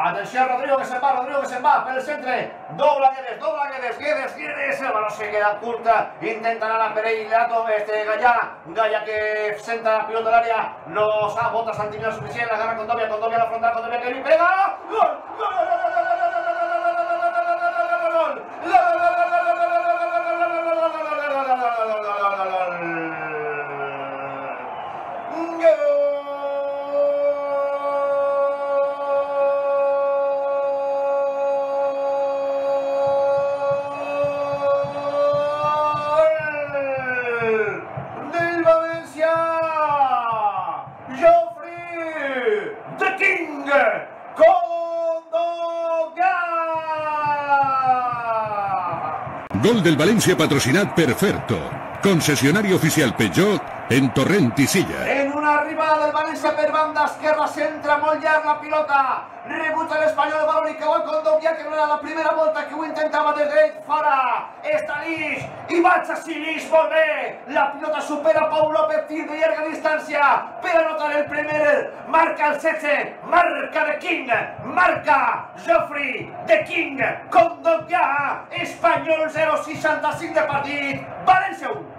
Atenció Rodrigo que se'n va per el centre, dobla Guedes, el balón se queda curta, intenta anar per ell, Gaya que senta la pilota al área, no s'ha botat Santimina suficient, la gana Condovia a la frontal, Condovia que li pega, gol! Del Valencia, Joffrey, The King, Kondogbia. Gol del València patrocinat per Ferto, concessionari oficial Peugeot en Torrent i Silla. En una arribada del València per banda esquerra, centra molt llarg la pilota, rebutja l'Espanyol, balón i cau al Kondogbia, que no era la primera volta que ho intentava des d'ell, farà, està Lis, i vaig a Lis, molt bé, la pilota supera Pau López, tir de llarga distància, per anotar el primer, marca el 16, marca The King, marca Joffrey, The King, Kondogbia, Espanyol 0,65 de partit, València 1.